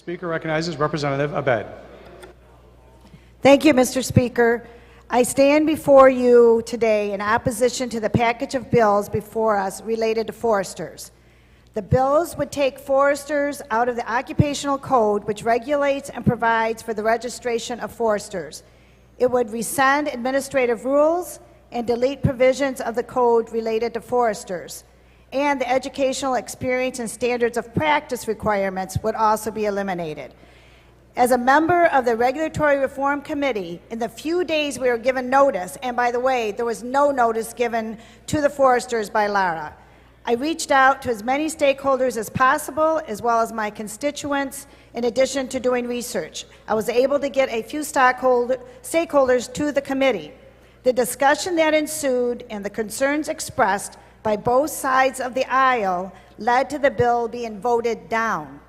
Speaker recognizes Representative Abed. Thank you, Mr. Speaker. I stand before you today in opposition to the package of bills before us related to foresters. The bills would take foresters out of the occupational code, which regulates and provides for the registration of foresters. It would rescind administrative rules and delete provisions of the code related to foresters. And the educational experience and standards of practice requirements would also be eliminated. As a member of the Regulatory Reform Committee, in the few days we were given notice, and by the way, there was no notice given to the foresters by Lara, I reached out to as many stakeholders as possible, as well as my constituents, in addition to doing research. I was able to get a few stakeholders to the committee. The discussion that ensued and the concerns expressed by both sides of the aisle led to the bill being voted down.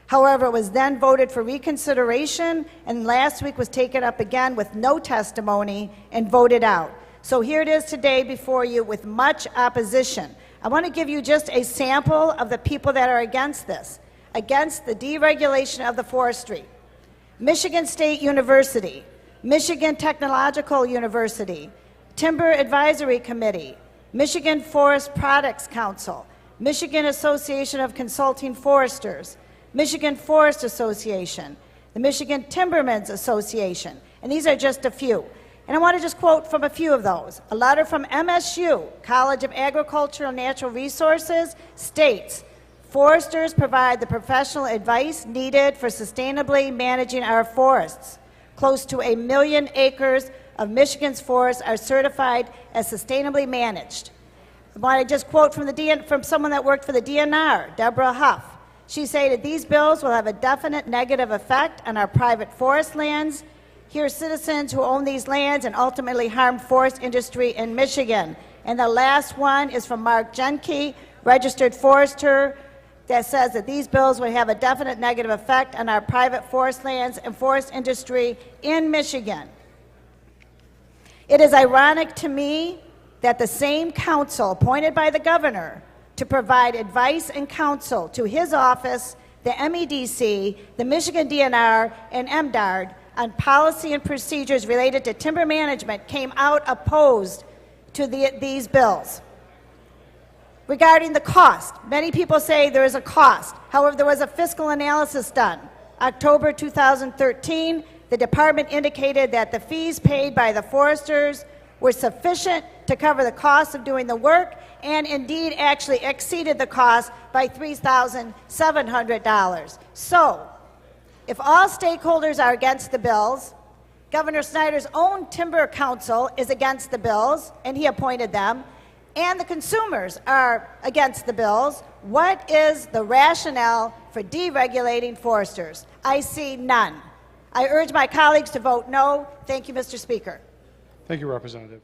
However, it was then voted for reconsideration, and last week was taken up again with no testimony and voted out. So here it is today before you with much opposition. I want to give you just a sample of the people that are against this, against the deregulation of the forestry. Michigan State University, Michigan Technological University, Timber Advisory Committee, Michigan Forest Products Council, Michigan Association of Consulting Foresters, Michigan Forest Association, the Michigan Timbermen's Association, and these are just a few. And I want to just quote from a few of those. A letter from MSU, College of Agricultural and Natural Resources, states, foresters provide the professional advice needed for sustainably managing our forests. Close to 1 million acres of Michigan's forests are certified as sustainably managed. I want to just quote from someone that worked for the DNR, Deborah Huff. She stated, these bills will have a definite negative effect on our private forest lands. Here are citizens who own these lands and ultimately harm forest industry in Michigan. And the last one is from Mark Jenke, registered forester, that says that these bills will have a definite negative effect on our private forest lands and forest industry in Michigan. It is ironic to me that the same council appointed by the governor to provide advice and counsel to his office, the MEDC, the Michigan DNR, and MDARD on policy and procedures related to timber management came out opposed to these bills. Regarding the cost, many people say there is a cost. However, there was a fiscal analysis done. October 2013, the department indicated that the fees paid by the foresters were sufficient to cover the cost of doing the work and indeed actually exceeded the cost by $3,700. So, if all stakeholders are against the bills, Governor Snyder's own Timber Council is against the bills, and he appointed them, and the consumers are against the bills, what is the rationale for deregulating foresters? I see none. I urge my colleagues to vote no. Thank you, Mr. Speaker. Thank you, Representative.